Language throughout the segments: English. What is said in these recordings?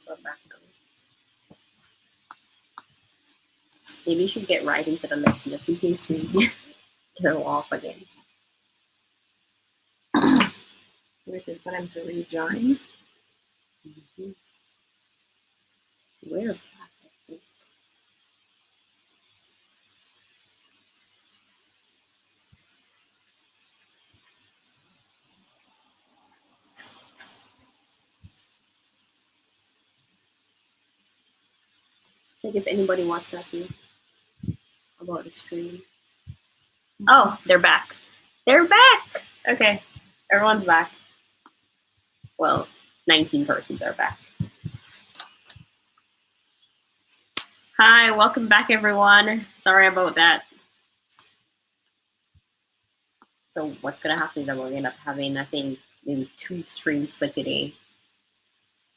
We're back now. Maybe you should get right into the lesson just in case we go off again. Waiting for them to rejoin. Mm-hmm. We're back, I think. Like if anybody WhatsApp you about the stream. Oh, they're back. They're back. Okay, everyone's back. Well, 19 persons are back. Hi, welcome back, everyone. Sorry about that. So what's gonna happen is that we're gonna end up having, I think, maybe 2 streams for today.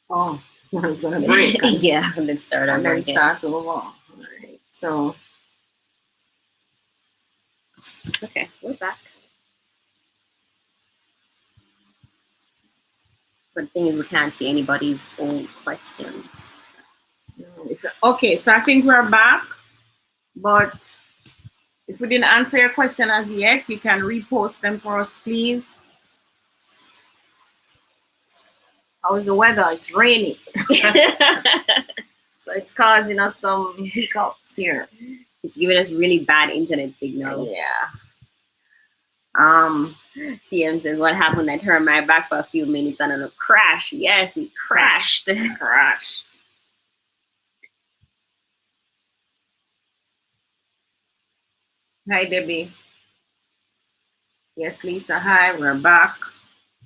Oh, I was gonna break. Yeah, and then start over And then again. start over. All right. So Okay, we're back. But the thing is, we can't see anybody's old questions. okay, so I think we're back, but if we didn't answer your question as yet, you can repost them for us, please. How's the weather? It's raining. So it's causing us some hiccups here. It's giving us really bad internet signal. Yeah. CM says, what happened? I turned my back for a few minutes and then a crash. Yes, it crashed. Crashed. Hi, Debbie. Yes, Lisa. Hi, we're back.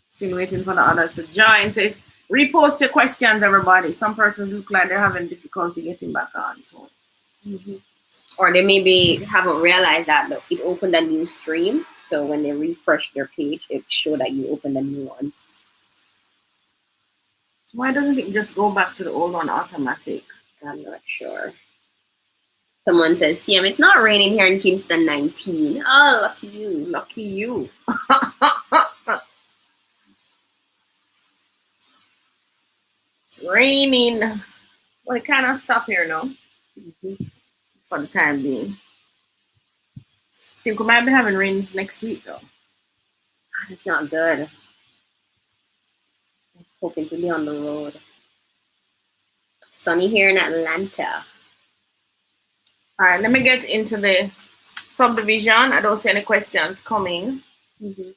Still waiting for the others to join. So repost your questions, everybody. Some persons look like they're having difficulty getting back on. So. Mm-hmm. Or they maybe haven't realized that it opened a new stream. So when they refresh their page, it showed that you opened a new one. So why doesn't it just go back to the old one automatic? I'm not sure. Someone says, CM, it's not raining here in Kingston 19. Oh, lucky you. Lucky you. It's raining. Well, it kind of stop here now. Mm-hmm. For the time being. I think we might be having rains next week though. That's not good. I was hoping to be on the road. Sunny here in Atlanta. All right, let me get into the subdivision. I don't see any questions coming. Mm-hmm.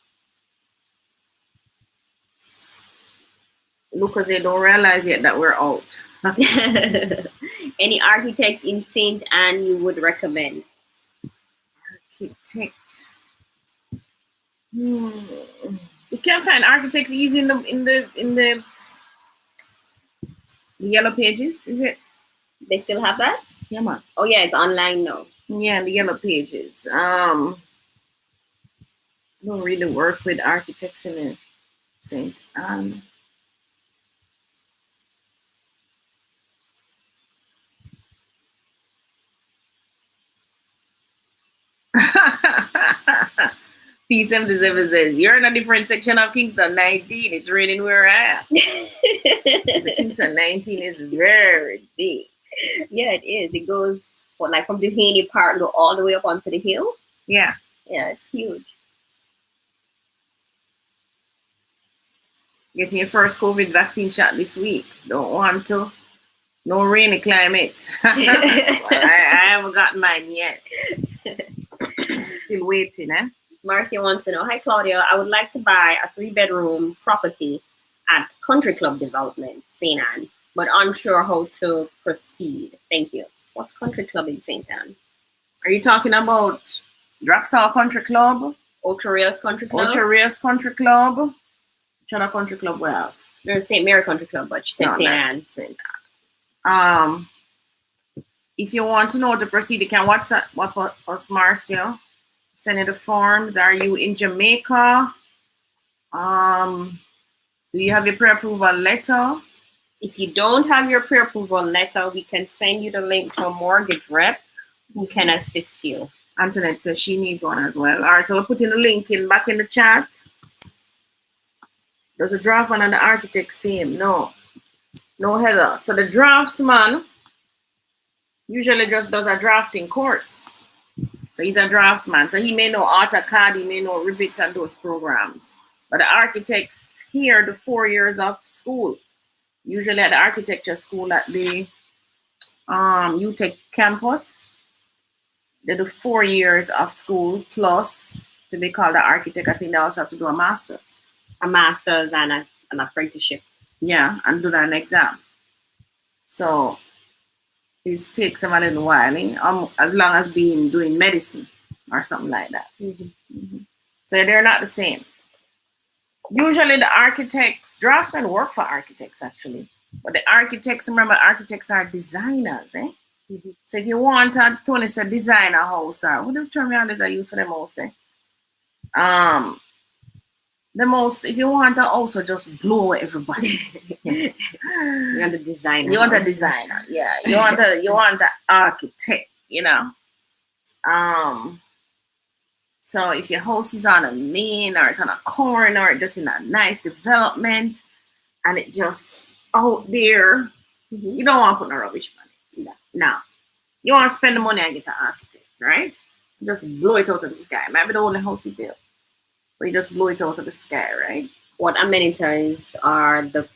Look, because they don't realize yet that we're out. Any architect in St. Ann you would recommend? Architect. You can't find architects easy in the yellow pages, is it? They still have that? Yeah, man. Oh yeah, it's online now. Yeah, the yellow pages. I don't really work with architects in the St. Ann. P77 says, you're in a different section of Kingston 19. It's raining where I am. So Kingston 19 is very big. Yeah, it is. It goes like from Duhaney Park, go all the way up onto the hill. Yeah. Yeah, it's huge. Getting your first COVID vaccine shot this week. Don't want to. No rainy climate. I haven't gotten mine yet. Still waiting, eh? Marcia wants to know, hi Claudia, I would like to buy a 3-bedroom property at Country Club Development, St. Ann, but unsure how to proceed. Thank you. What's Country Club in St. Ann? Are you talking about Draxall Country Club? Ultra Rails Country Club? Ultra Rails Country Club? Which other country club we have? There's St. Mary Country Club, but she said No, St. no, Ann. St. Ann. If you want to know how to proceed, you can WhatsApp us, Marcia. Send you the forms. Are you in Jamaica? Do you have your pre-approval letter? If you don't have your pre-approval letter, we can send you the link to a mortgage rep who can assist you. Antoinette says she needs one as well. All right, so we're putting the link back in the chat. Does a draft one and the architect same? No. No header. So the draftsman usually just does a drafting course. So he's a draftsman. So he may know AutoCAD, he may know Revit and those programs. But the architects here, the 4 years of school, usually at the architecture school at the UTech campus, they do 4 years of school plus to be called an architect. I think they also have to do a master's. A master's and an apprenticeship. Yeah, and do an exam. So it takes them a little while, as long as being doing medicine or something like that. So they're not the same. Usually the architects, draftsmen work for architects actually. But the architects, remember, architects are designers, eh? So if you want Tony said design a house, or what the term I use for them also? The most, if you want to also just blow everybody. You want a designer. You want a designer, yeah. You want an architect, So if your house is on a main or it's on a corner or just in a nice development and it just out there, you don't want to put no rubbish on it. No. You want to spend the money and get an architect, right? Just blow it out of the sky. Maybe the only house you build. But you just blow it out of the sky, right? What amenities are in the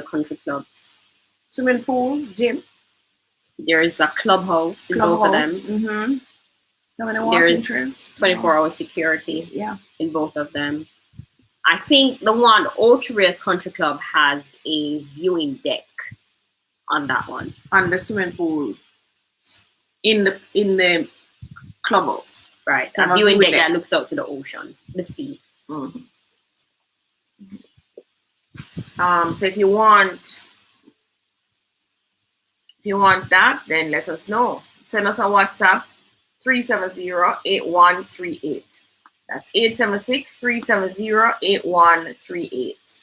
country clubs? Swimming pool, gym. There is a clubhouse in both of them. There's 24-hour security in both of them. I think the one, Ocho Rios Country Club, has a viewing deck on that one. On the swimming pool. In the clubhouse. Right. A viewing deck that looks out to the ocean, the sea. So if you want that, then let us know. Send us a WhatsApp 370-8138. That's 876-370-8138.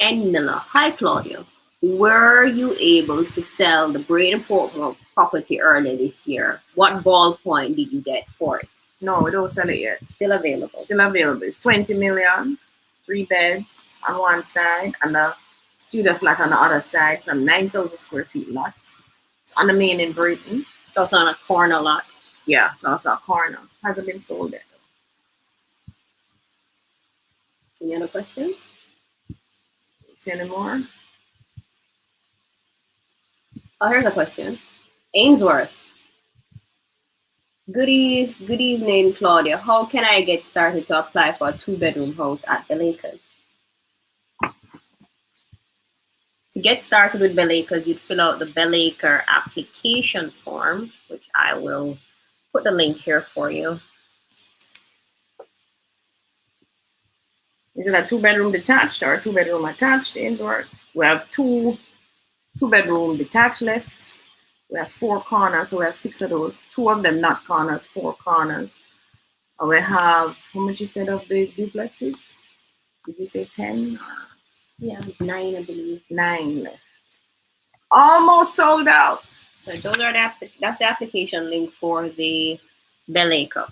And Miller, hi Claudia. Were you able to sell the Braden Portmore property earlier this year? What ballpoint did you get for it? No, we don't sell it yet. Still available. Still available. It's 20 million, 3 beds on one side, and a studio flat on the other side. It's a 9,000 square feet lot. It's on the main in Britain. It's also on a corner lot. Yeah, it's also a corner. Hasn't been sold yet. Any other questions? See any more? Oh, here's a question. Ainsworth. Good evening, Claudia. How can I get started to apply for a 2-bedroom house at Belacres? To get started with Belacres, you'd fill out the Belacre application form, which I will put the link here for you. Is it a 2-bedroom detached or a 2-bedroom attached, Ainsworth? We have 2-bedroom detached left. We have 4 corners, so we have 6 of those. 2 of them not corners, 4 corners. And we have, how much you said of the duplexes? Did you say 10? Yeah, 9, I believe. 9 left. Almost sold out. So those are that's the application link for the Belacre.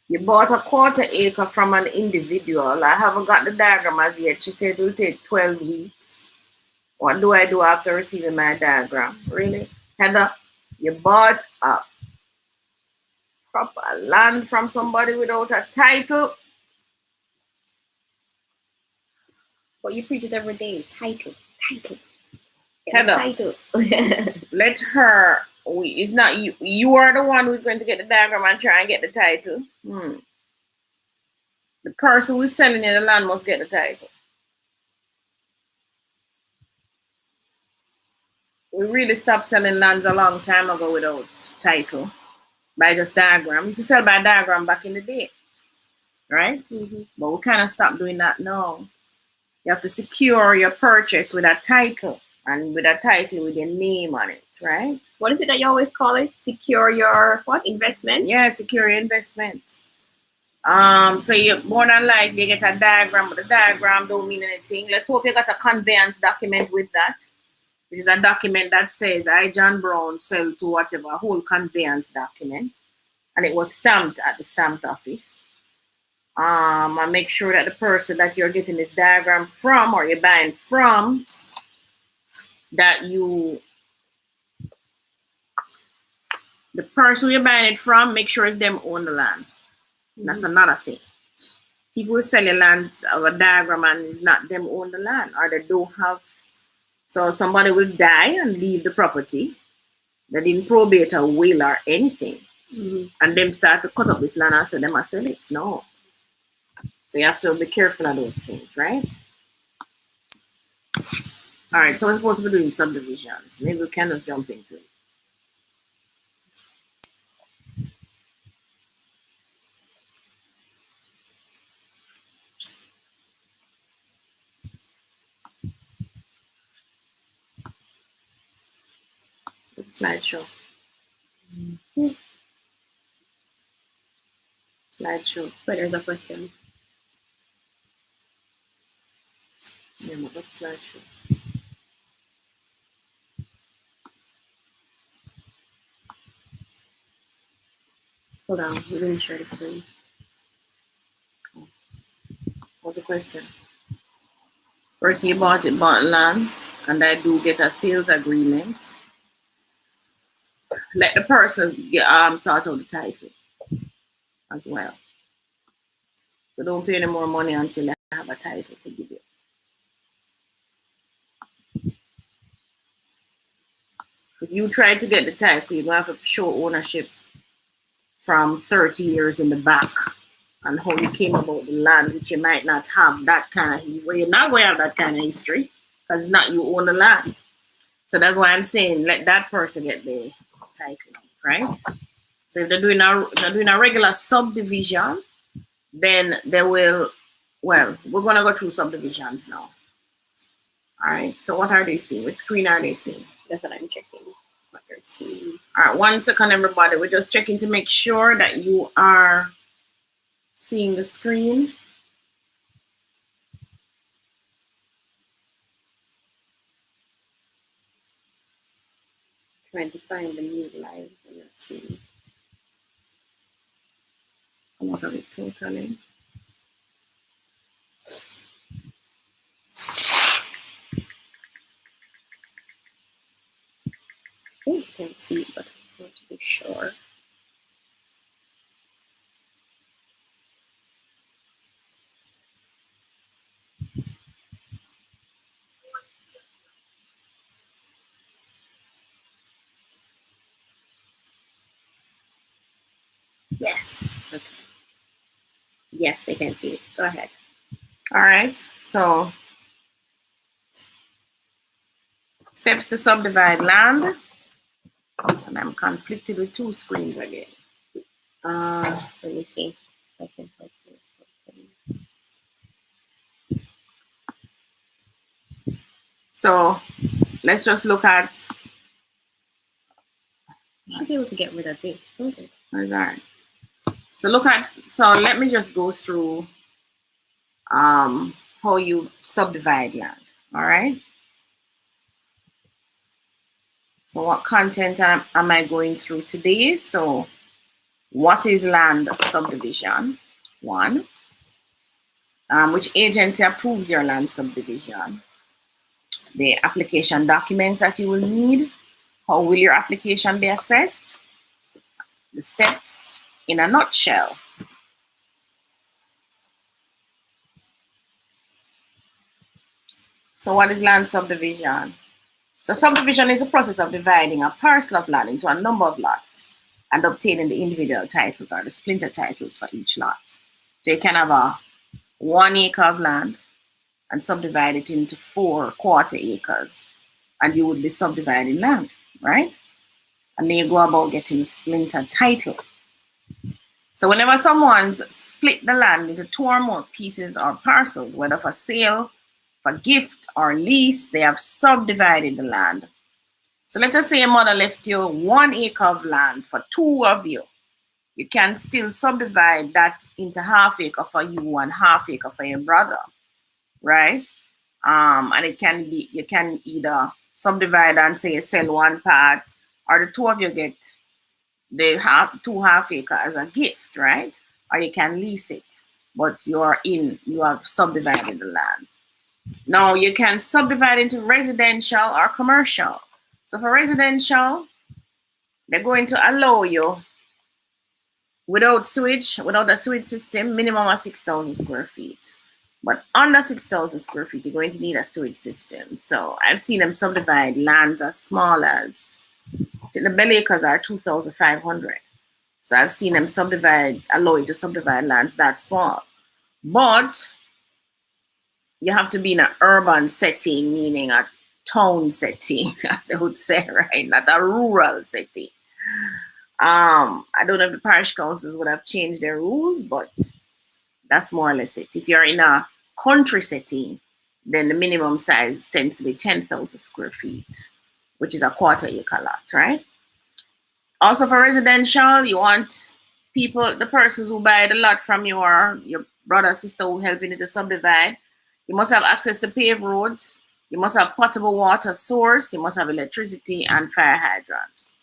You bought a 1/4 acre from an individual. I haven't got the diagram as yet. She said it will take 12 weeks. What do I do after receiving my diagram? Really? Heather, you bought a proper land from somebody without a title? But you preach it every day. Title. Heather, title. let her. It's not you. You are the one who's going to get the diagram and try and get the title. The person who's selling you the land must get the title. We really stopped selling lands a long time ago without title, by just diagram. We used to sell by diagram back in the day, right? But we kind of stopped doing that now. You have to secure your purchase with a title, and with a title with your name on it, right? What is it that you always call it? Secure your what? Investment? Yeah, secure your investment. So you more than likely get a diagram, but the diagram don't mean anything. Let's hope you got a conveyance document with that. It is a document that says I, John Brown, sell to whatever, a whole conveyance document. And it was stamped at the stamped office. And make sure that the person that you're getting this diagram from or you're buying from, that the person you're buying it from, make sure it's them own the land. That's another thing. People will sell you lands of a diagram and it's not them own the land, or they don't have. So somebody will die and leave the property. They didn't probate a will or anything. And them start to cut up this land and say them must sell it. No. So you have to be careful of those things, right? All right, so we're supposed to be doing subdivisions. Maybe we can just jump into it. Slideshow. Slideshow. But there's a question. Yeah, but slideshow. Hold on, we didn't share the screen. What's the question? First, you bought land, and I do get a sales agreement. Let the person sort out the title as well. So don't pay any more money until I have a title to give you. If you try to get the title, you're going to have to show ownership from 30 years in the back and how you came about the land, which you might not have that kind of, well, you're not going to have that kind of history because it's not you own the land. So that's why I'm saying let that person get the title, right? So if they're doing a regular subdivision, then they will, well, we're going to go through subdivisions now. All right, so what are they seeing? Which screen are they seeing? That's what I'm checking. What they're seeing. All right, 1 second, everybody. We're just checking to make sure that you are seeing the screen. Trying to find the new live. I'm not seeing. Come out of it totally. I can't see it, but I want to be sure. Yes. Okay. Yes, they can see it. Go ahead. All right, so steps to subdivide land. And I'm conflicted with 2 screens again. Let me see if I can help you. So let's just look at. You should be able to get rid of this, don't it? All right. So let me just go through how you subdivide land. All right. So what content am I going through today? So what is land subdivision? 1. Which agency approves your land subdivision? The application documents that you will need. How will your application be assessed? The steps in a nutshell. So what is land subdivision? So subdivision is a process of dividing a parcel of land into a number of lots and obtaining the individual titles or the splinter titles for each lot. So you can have a 1 acre of land and subdivide it into 4 quarter acres, and you would be subdividing land, right? And then you go about getting a splinter title. So whenever someone's split the land into 2 or more pieces or parcels, whether for sale, for gift, or lease, they have subdivided the land. So let us say your mother left you 1 acre of land for 2 of you. You can still subdivide that into ½ acre for you and ½ acre for your brother, right? And it can be, you can either subdivide and say you sell 1 part, or the 2 of you get the 2 ½ acre as a gift, right? Or you can lease it. but you have subdivided the land. Now you can subdivide into residential or commercial. So for residential, they're going to allow you without a sewage system, minimum of 6,000 square feet. But under 6,000 square feet, you're going to need a sewage system. So I've seen them subdivide lands as small as, the belly acres are 2,500. So I've seen them allow you to subdivide lands that small. But you have to be in an urban setting, meaning a town setting, as they would say, right? Not a rural setting. I don't know if the parish councils would have changed their rules, but that's more or less it. If you're in a country setting, then the minimum size tends to be 10,000 square feet, which is a quarter acre lot, right? Also for residential, you want the persons who buy the lot from you or your brother, sister who helping you to subdivide. You must have access to paved roads. You must have potable water source. You must have electricity and fire hydrants.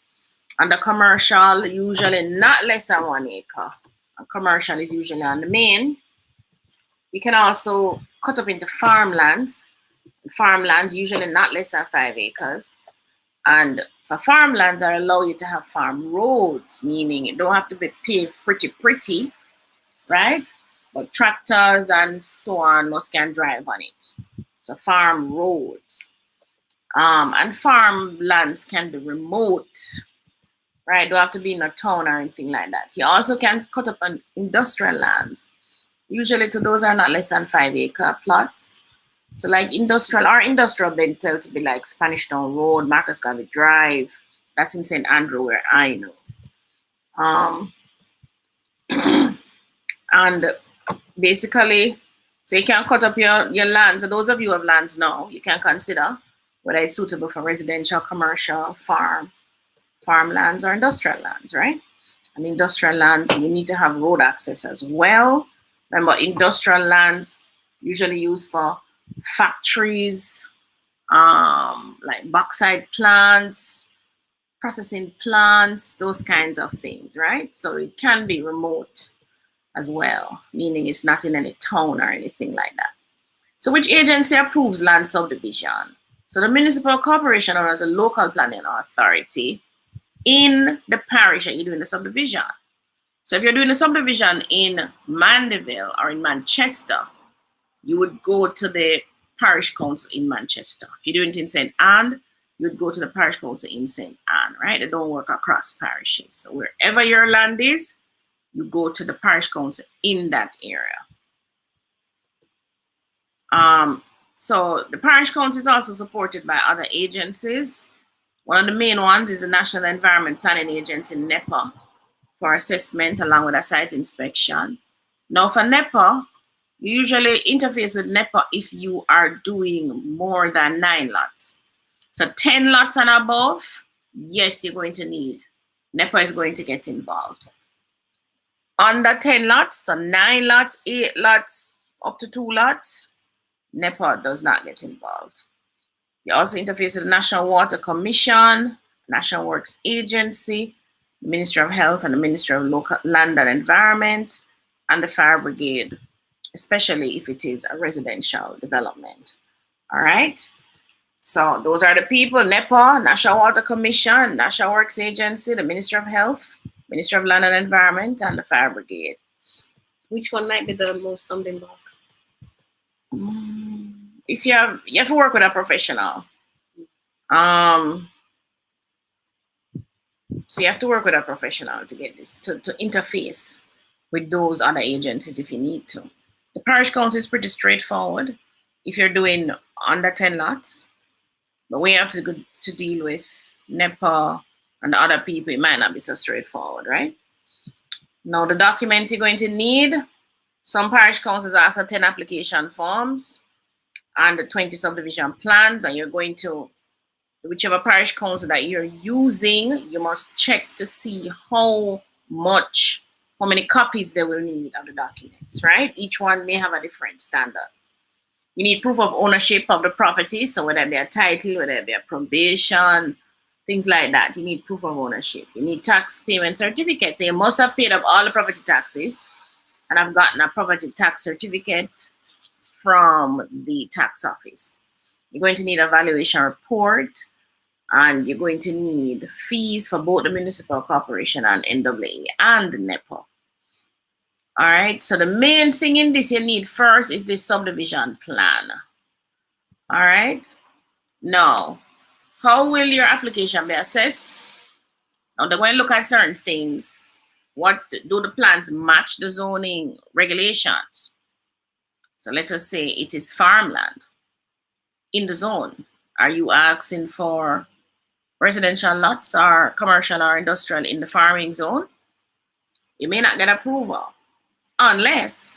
And the commercial, usually not less than 1 acre. And commercial is usually on the main. You can also cut up into farmlands. Farmlands usually not less than 5 acres. And for farmlands, I allow you to have farm roads, meaning it don't have to be paved pretty, right? But tractors and so on can drive on it. So farm roads. And farmlands can be remote, right? Don't have to be in a town or anything like that. You also can cut up on industrial lands. Usually those are not less than 5 acre plots. So like industrial bed tell to be like Spanish Town Road, Marcus Garvey Drive. That's in St. Andrew where I know. And basically, so you can cut up your land. So those of you who have lands now, you can consider whether it's suitable for residential, commercial, farmlands, or industrial lands, right? And industrial lands, you need to have road access as well. Remember, industrial lands usually used for factories, like bauxite plants, processing plants, those kinds of things, right? So it can be remote as well, meaning it's not in any town or anything like that. So which agency approves land subdivision? So the municipal corporation, or as a local planning authority in the parish that you're doing the subdivision. So if you're doing a subdivision in Mandeville or in Manchester, you would go to the parish council in Manchester. If you're doing it in St. Anne, you would go to the parish council in St. Anne, right? They don't work across parishes. So wherever your land is, you go to the parish council in that area. So the parish council is also supported by other agencies. One of the main ones is the National Environment Planning Agency, NEPA, for assessment along with a site inspection. Now for NEPA, you usually interface with NEPA if you are doing more than 9 lots. So 10 lots and above, yes, you're going to need, NEPA is going to get involved. Under 10 lots, so 9 lots, 8 lots, up to 2 lots, NEPA does not get involved. You also interface with the National Water Commission, National Works Agency, the Ministry of Health and the Ministry of Local Land and Environment, and the Fire Brigade, especially if it is a residential development. All right. So those are the people: NEPA, National Water Commission, National Works Agency, the Ministry of Health, Ministry of Land and Environment, and the Fire Brigade. Which one might be the most stumbling block? If you have to work with a professional. So you have to work with a professional to get this, to interface with those other agencies if you need to. The parish council is pretty straightforward if you're doing under 10 lots, but when you have to deal with NEPA and the other people, it might not be so straightforward, right? Now the documents you're going to need, some parish councils ask for 10 application forms and the 20 subdivision plans, and you're going to, whichever parish council that you're using, you must check to see how many copies they will need of the documents, right? Each one may have a different standard. You need proof of ownership of the property, so whether it be a title, whether it be a probation, things like that, you need proof of ownership. You need tax payment certificates, so you must have paid up all the property taxes and I've gotten a property tax certificate from the tax office. You're going to need a valuation report, and you're going to need fees for both the municipal corporation and NWA and the NEPA. All right, so the main thing in this you need first is the subdivision plan. All right, now, how will your application be assessed? Now they're going to look at certain things. What do the plans match the zoning regulations? So let us say it is farmland in the zone. Are you asking for residential lots or commercial or industrial in the farming zone? You may not get approval unless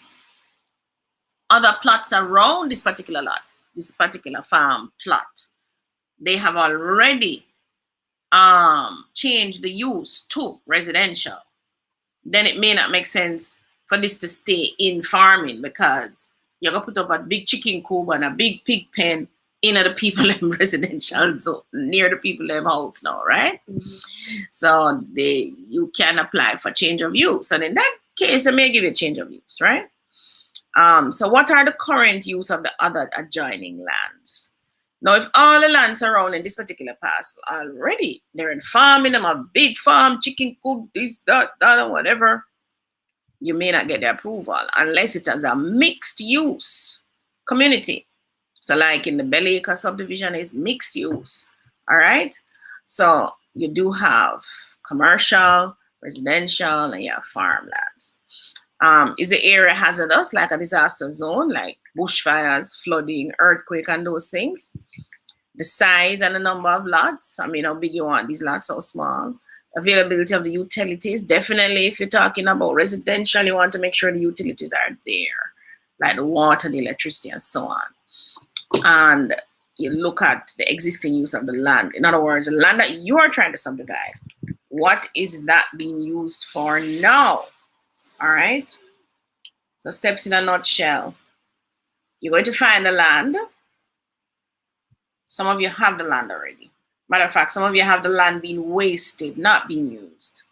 other plots around this particular lot, this particular farm plot, they have already changed the use to residential. Then it may not make sense for this to stay in farming, because you're going to put up a big chicken coop and a big pig pen in the people in residential zone, near the people in house now, right? Mm-hmm. So you can apply for change of use. And in that case, they may give you a change of use, right? So what are the current use of the other adjoining lands? Now, if all the lands around in this particular parcel already, they're in farming, them a big farm, chicken coop, this, that, or whatever, you may not get the approval unless it has a mixed use community. So like in the Belacre subdivision is mixed use, all right? So you do have commercial, residential, and you have farmlands. Is the area hazardous, like a disaster zone, like bushfires, flooding, earthquake, and those things? The size and the number of lots, I mean, how big you want these lots, so small. Availability of the utilities, definitely if you're talking about residential, you want to make sure the utilities are there, like the water, the electricity, and so on. And you look at the existing use of the land. In other words, the land that you are trying to subdivide, what is that being used for now? All right. So steps in a nutshell. You're going to find the land. Some of you have the land already. Matter of fact, some of you have the land being wasted, not being used.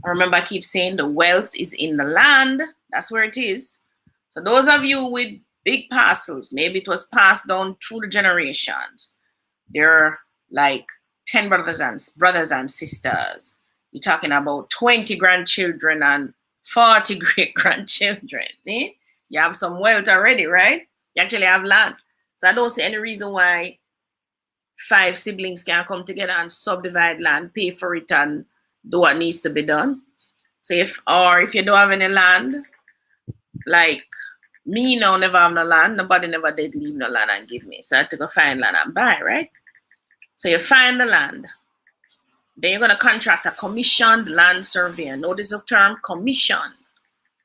Remember, I keep saying the wealth is in the land. That's where it is. So those of you with big parcels, maybe it was passed down through the generations. There are like 10 brothers and sisters. You're talking about 20 grandchildren and 40 great-grandchildren. Eh? You have some wealth already, right? You actually have land. So I don't see any reason why 5 siblings can come together and subdivide land, pay for it, and do what needs to be done. So if you don't have any land, like me now never have no land, nobody never did leave no land and give me. So I had to go find land and buy, right? So you find the land. Then you're going to contract a commissioned land surveyor. Notice the term commissioned.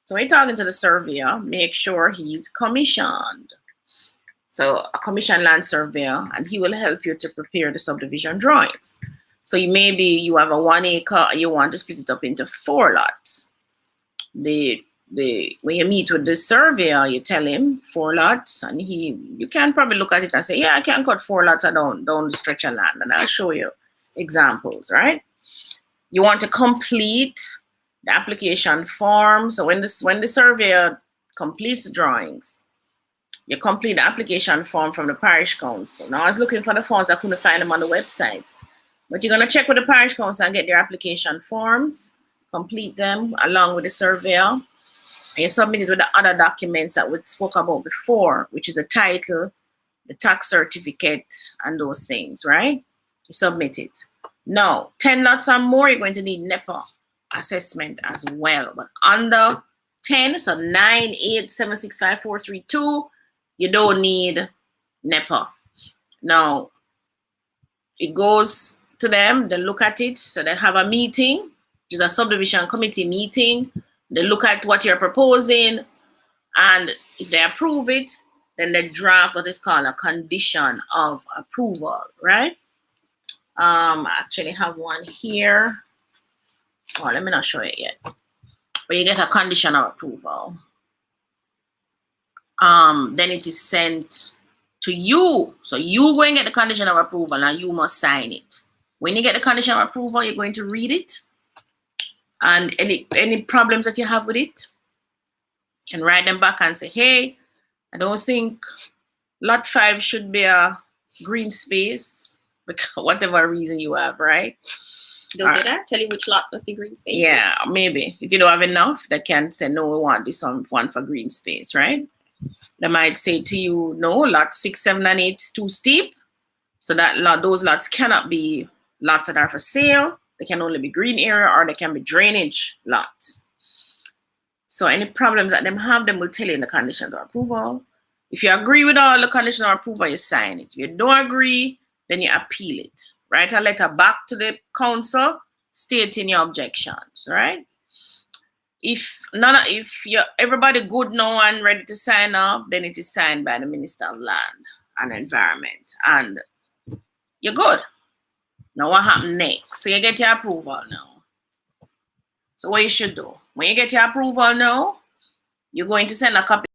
So when you're talking to the surveyor, make sure he's commissioned. So a commissioned land surveyor, and he will help you to prepare the subdivision drawings. So you have a 1 acre, you want to split it up into 4 lots. When you meet with the surveyor, you tell him 4 lots, and you can probably look at it and say, yeah, I can cut 4 lots down the stretch of land, and I'll show you examples, right? You want to complete the application form. So when the surveyor completes the drawings, you complete the application form from the parish council. Now I was looking for the forms, I couldn't find them on the websites. But you're going to check with the parish council and get their application forms, complete them along with the surveyor, and you submit it with the other documents that we spoke about before, which is a title, the tax certificate, and those things, right? You submit it. Now, 10 lots or more, you're going to need NEPA assessment as well. But under 10, so 9, 8, 7, 6, 5, 4, 3, 2, you don't need NEPA. Now, it goes to them, they look at it, so they have a meeting, which is a subdivision committee meeting. They look at what you're proposing, and if they approve it, then they draft what is called a condition of approval, right? I actually have one here. Oh, let me not show it yet. But you get a condition of approval. Then it is sent to you. So you go and get the condition of approval and you must sign it. When you get the condition of approval, you're going to read it. And any problems that you have with it, You can write them back and say, hey, I don't think lot 5 should be a green space, because whatever reason you have, right? They'll do that? Tell you which lots must be green spaces? Yeah, maybe. If you don't have enough, they can say, no, we want this one for green space, right? They might say to you, no, lot 6, 7, and 8 is too steep. So that those lots cannot be lots that are for sale. They can only be green area, or they can be drainage lots. So any problems that them have, them will tell you in the conditions of approval. If you agree with all the conditions of approval, you sign it. If you don't agree, then you appeal it. Write a letter back to the council stating your objections, right? If everybody good now and ready to sign off, then it is signed by the Minister of Land and Environment, and you're good. Now what happens next? So you get your approval now. So what you should do, when you get your approval now, you're going to send a copy